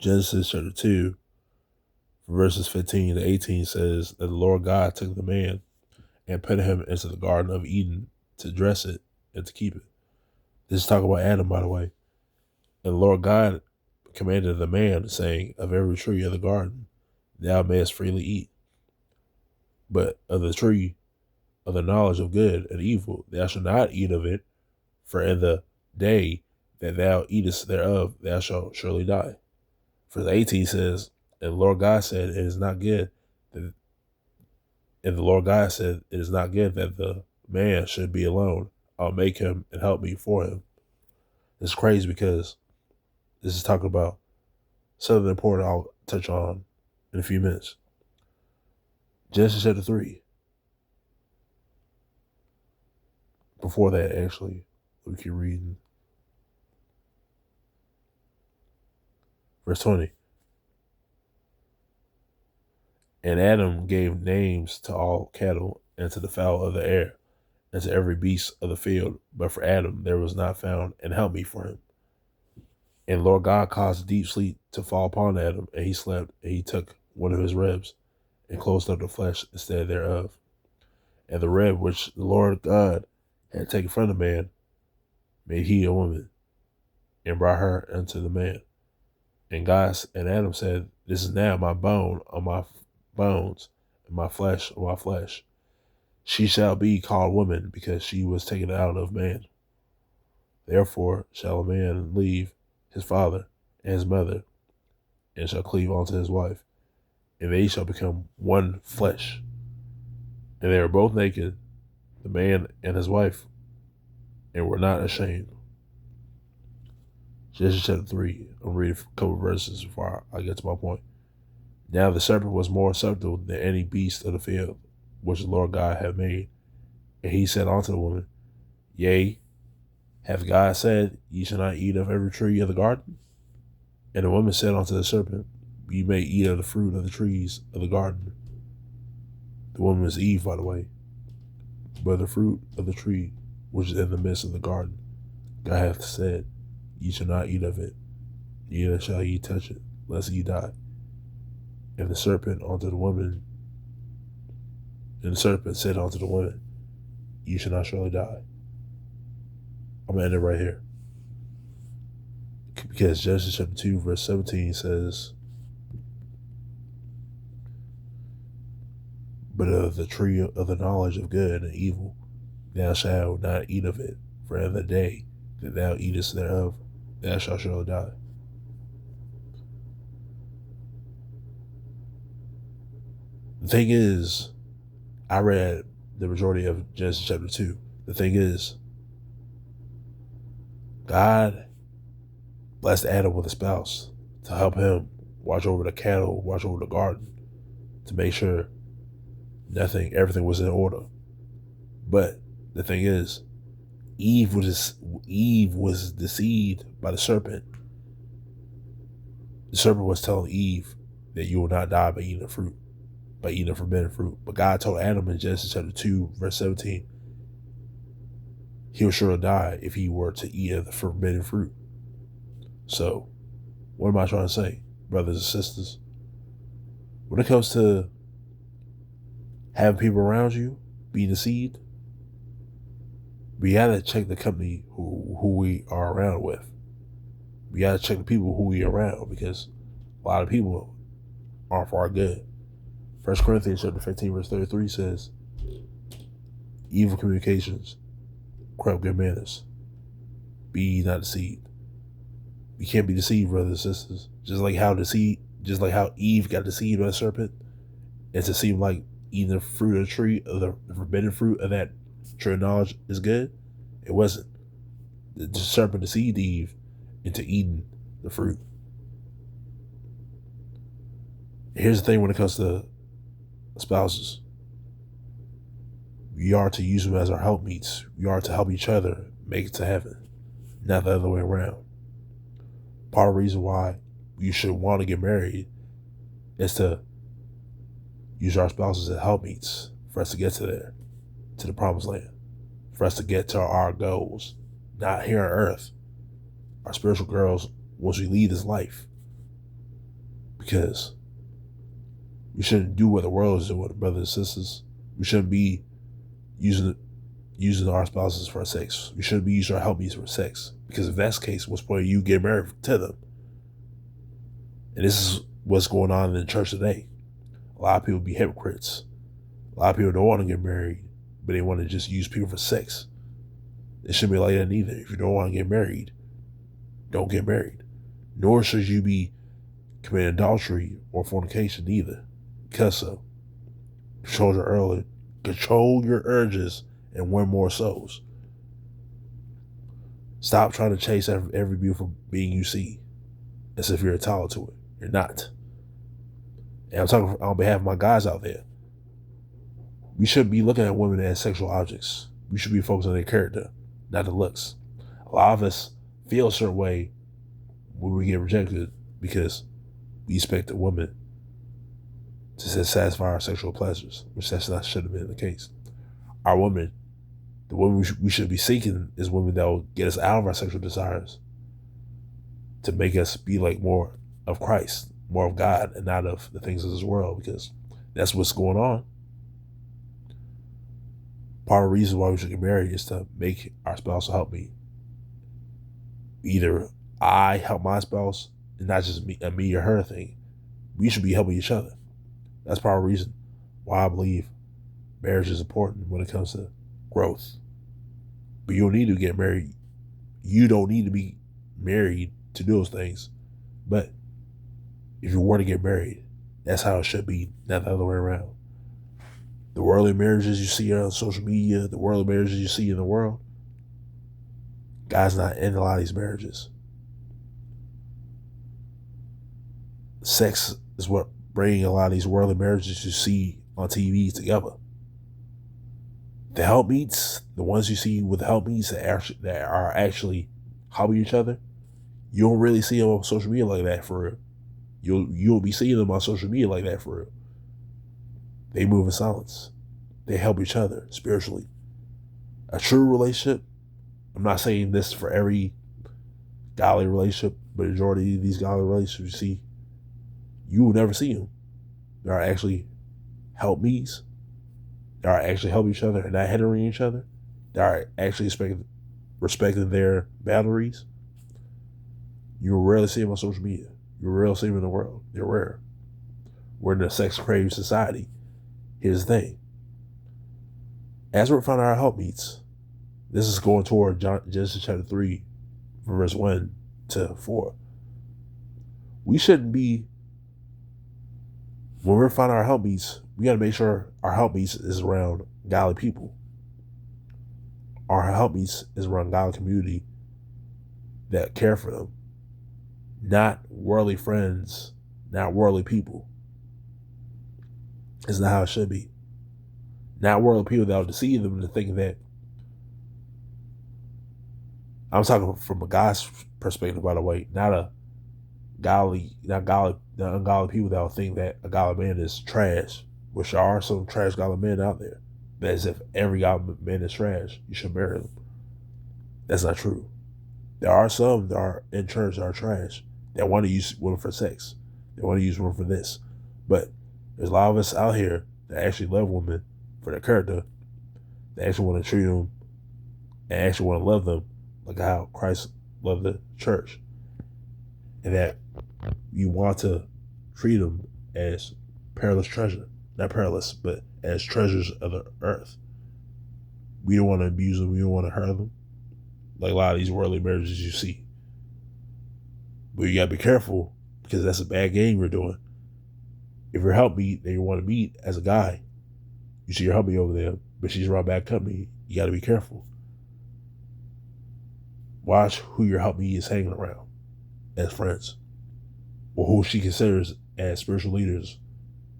Genesis chapter 2, verses 15 to 18 says that the Lord God took the man and put him into the Garden of Eden to dress it and to keep it. This is talking about Adam, by the way. And the Lord God commanded the man, saying, of every tree of the garden thou mayest freely eat, but of the tree of the knowledge of good and evil thou shalt not eat of it, for in the day that thou eatest thereof thou shalt surely die. Verse 18 says, and the Lord God said, it is not good that, and the Lord God said, it is not good that the man should be alone. I'll make him and help me for him. It's crazy because this is talking about something important I'll touch on in a few minutes. Genesis chapter 3. Before that, actually, we keep reading. Verse 20. And Adam gave names to all cattle and to the fowl of the air and to every beast of the field. But for Adam there was not found an helpmeet for him. And Lord God caused a deep sleep to fall upon Adam, and he slept, and he took one of his ribs and closed up the flesh instead thereof. And the rib which the Lord God had taken from the man made he a woman, and brought her unto the man. And Adam said, this is now my bone of my bones, and my flesh of my flesh. She shall be called woman, because she was taken out of man. Therefore shall a man leave his father and his mother, and shall cleave unto his wife, and they shall become one flesh. And they were both naked, the man and his wife, and were not ashamed. Genesis chapter 3. I'll read a couple of verses before I get to my point. Now the serpent was more subtle than any beast of the field, which the Lord God had made. And he said unto the woman, yea, hath God said, ye shall not eat of every tree of the garden? And the woman said unto the serpent, ye may eat of the fruit of the trees of the garden. The woman was Eve, by the way. But the fruit of the tree which is in the midst of the garden, God hath said, ye shall not eat of it, neither shall ye touch it, lest ye die. And the serpent said unto the woman, ye shall not surely die. I'm going to end it right here. Because Genesis chapter 2, verse 17 says, but of the tree of the knowledge of good and evil, thou shalt not eat of it, for in the day that thou eatest thereof, thou shalt surely die. The thing is, I read the majority of Genesis chapter 2. The thing is, God blessed Adam with a spouse to help him watch over the cattle, watch over the garden, to make sure everything was in order. But the thing is, Eve was deceived by the serpent. The serpent was telling Eve that you will not die by eating the fruit, by eating the forbidden fruit. But God told Adam in Genesis chapter 2, verse 17, he'll surely die if he were to eat of the forbidden fruit. So, what am I trying to say, brothers and sisters? When it comes to having people around you being deceived, we gotta check the company who we are around with. We gotta check the people who we are around, because a lot of people aren't for our good. 1 Corinthians chapter 15, verse 33 says, evil communications corrupt good manners. Be ye not deceived. We can't be deceived, brothers and sisters. Just like how Eve got deceived by the serpent, and to seem like eating the fruit of the tree, of the forbidden fruit of that tree of knowledge is good. It wasn't. The serpent deceived Eve into eating the fruit. Here's the thing when it comes to spouses. We are to use them as our helpmeets. We are to help each other make it to heaven, not the other way around. Part of the reason why you should want to get married is to use our spouses as helpmeets for us to get to the promised land, for us to get to our goals, not here on earth. Our spiritual goals once we leave this life. because we shouldn't do what the world is doing, brothers and sisters. We shouldn't be using our spouses for sex. We shouldn't be using our helpmeets for sex, because if that's the case, what's the point of you getting married to them? And this is what's going on in the church today. A lot of people be hypocrites. A lot of people don't want to get married, but they want to just use people for sex. It shouldn't be like that either. If you don't want to get married, don't get married. Nor should you be committing adultery or fornication either. Because so. Control your urges and win more souls. Stop trying to chase every beautiful being you see as if you're entitled to it. You're not. And I'm talking on behalf of my guys out there. We shouldn't be looking at women as sexual objects. We should be focused on their character, not the looks. A lot of us feel a certain way when we get rejected because we expect a woman to satisfy our sexual pleasures, which that's not should have been the case. Our women, the women we should be seeking, is women that will get us out of our sexual desires to make us be like more of Christ, more of God, and not of the things of this world, because that's what's going on. Part of the reason why we should get married is to make our spouse help me. Either I help my spouse, and not just a me or her thing. We should be helping each other. That's part of the reason why I believe marriage is important when it comes to growth. But you don't need to get married. You don't need to be married to do those things. But if you were to get married, that's how it should be, not the other way around. The worldly marriages you see on social media, the worldly marriages you see in the world, God's not in a lot of these marriages. Sex is what bringing a lot of these worldly marriages you see on TV together. The helpmeets, the ones you see with the helpmeets that are actually helping each other, you don't really see them on social media like that for real. You'll be seeing them on social media like that for real. They move in silence. They help each other spiritually. A true relationship, I'm not saying this for every godly relationship, but the majority of these godly relationships you see, you will never see them. They are actually helpmeets. They are actually helping each other and not hindering each other. They are actually respecting their boundaries. You will rarely see them on social media. You will rarely see them in the world. They're rare. We're in a sex-craving society. Here's the thing. As we're finding our helpmeets, this is going toward Genesis chapter 3, from verse 1 to 4. We shouldn't be, when we're finding our helpmeets, we got to make sure our helpmeets is around godly people. Our helpmeets is around godly community that care for them. Not worldly friends, not worldly people. It's not how it should be. Not worldly people that will deceive them into thinking that. I'm talking from a guy's perspective, by the way, not ungodly people that will think that a godly man is trash, which there are some trash godly men out there. But as if every godly man is trash, you should marry them. That's not true. There are some that are in church that are trash, that want to use women for sex. They want to use women for this. But there's a lot of us out here that actually love women for their character, that actually want to treat them and actually want to love them like how Christ loved the church. And that you want to treat them as perilous treasure. Not perilous, but as treasures of the earth. We don't want to abuse them. We don't want to hurt them. Like a lot of these worldly marriages you see. But you got to be careful, because that's a bad game we're doing. If you're helpmeet and you want to meet as a guy, you see your helpmeet over there, but she's around bad company, you got to be careful. Watch who your helpmeet is hanging around as friends, or who she considers as spiritual leaders.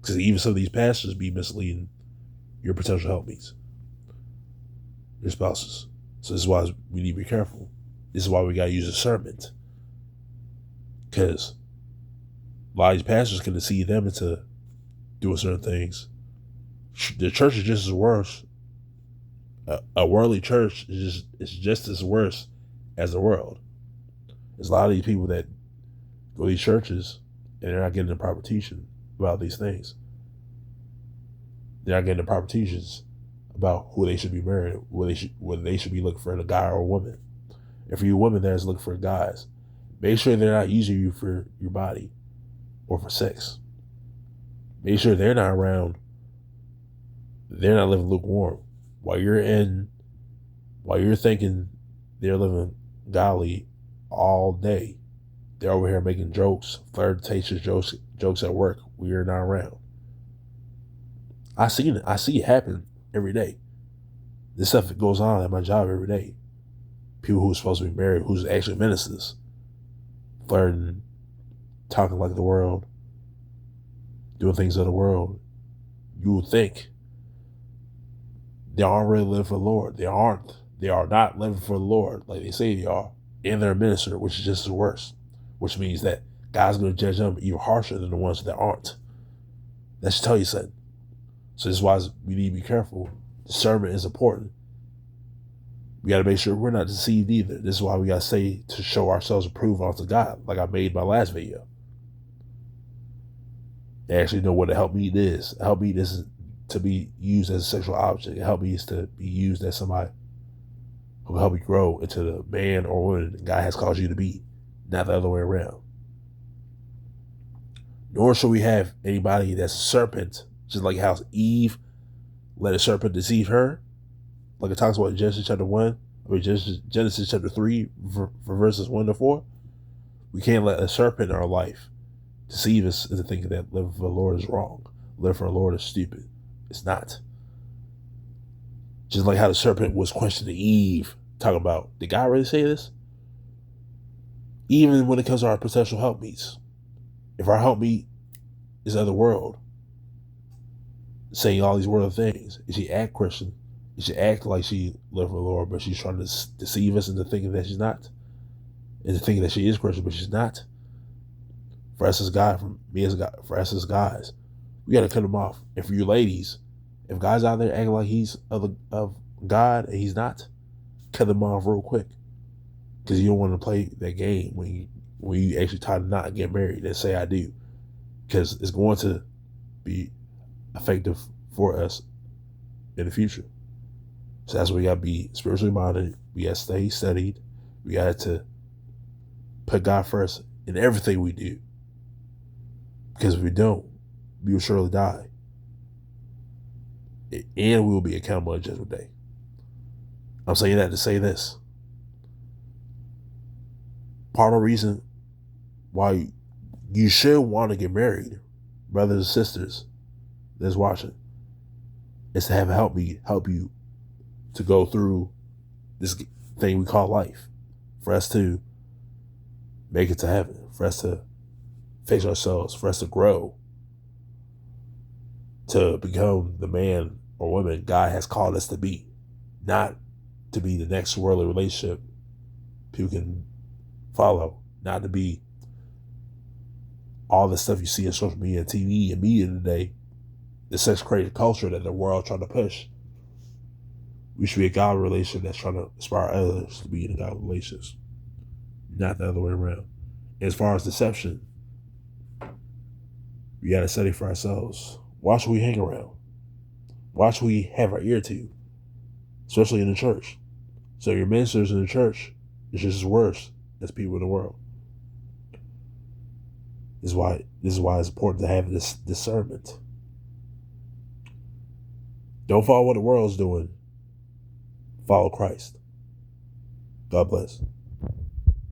Because even some of these pastors be misleading your potential helpmeets, your spouses. So this is why we need to be careful. This is why we got to use discernment. Because a lot of these pastors can deceive them into doing certain things. The church is just as worse. A worldly church is just as worse as the world. There's a lot of these people that go to these churches and they're not getting the proper teaching about these things. They're not getting the proper teachings about who they should be married, whether they should be looking for a guy or a woman. And for you women that's looking for guys, make sure they're not using you for your body or for sex. Make sure they're not around. They're not living lukewarm. While you're thinking they're living godly all day, they're over here making jokes, flirtatious jokes at work. We're not around. I see it happen every day. This stuff goes on at my job every day. People who's supposed to be married, who's actually ministers, flirting, talking like the world, doing things of the world. You would think they aren't really living for the Lord. They are not living for the Lord like they say they are. And they're a minister, which is just as worse. Which means that God's going to judge them even harsher than the ones that aren't. That should tell you something. So this is why we need to be careful. Discernment is important. We got to make sure we're not deceived either. This is why we got to say to show ourselves approved unto God, like I made my last video. They actually know what a helpmeet is. A helpmeet is to be used as a sexual object. A helpmeet is to be used as somebody who will help you grow into the man or woman God has called you to be, not the other way around. Nor should we have anybody that's a serpent, just like how Eve let a serpent deceive her. Like it talks about in Genesis chapter 1, Genesis chapter 3, for verses 1 to 4. We can't let a serpent in our life deceive us into thinking that living for the Lord is wrong. Living for the Lord is stupid. It's not. Just like how the serpent was questioning Eve, talking about, did God really say this? Even when it comes to our potential helpmeets. If our helpmeet is of the world, saying all these worldly things, and she act Christian, and she act like she lives for the Lord, but she's trying to deceive us into thinking that she's not, into thinking that she is Christian, but she's not. For us as guys, for us as guys, we got to cut them off. And for you ladies, if guys out there acting like he's of God and he's not, cut them off real quick, because you don't want to play that game when you actually try to not get married and say I do, because it's going to be effective for us in the future. So that's why we got to be spiritually minded. We got to stay studied. We got to put God first in everything we do. Because if we don't, we will surely die. And we will be accountable on Judgment Day. I'm saying that to say this. Part of the reason why you should want to get married, brothers and sisters that's watching, is to have help you to go through this thing we call life, for us to make it to heaven, for us to fix ourselves, for us to grow, to become the man or woman God has called us to be, not to be the next worldly relationship people can follow, not to be all the stuff you see in social media, TV, and media today, the sex crazy culture that the world trying to push. We should be a godly relationship that's trying to inspire others to be in a godly relationship, not the other way around. And as far as deception, we got to study for ourselves. Watch who we hang around. Watch who we have our ear to, especially in the church. So your ministers in the church is just as worse as people in the world. This is why it's important to have this discernment. Don't follow what the world's doing. Follow Christ. God bless.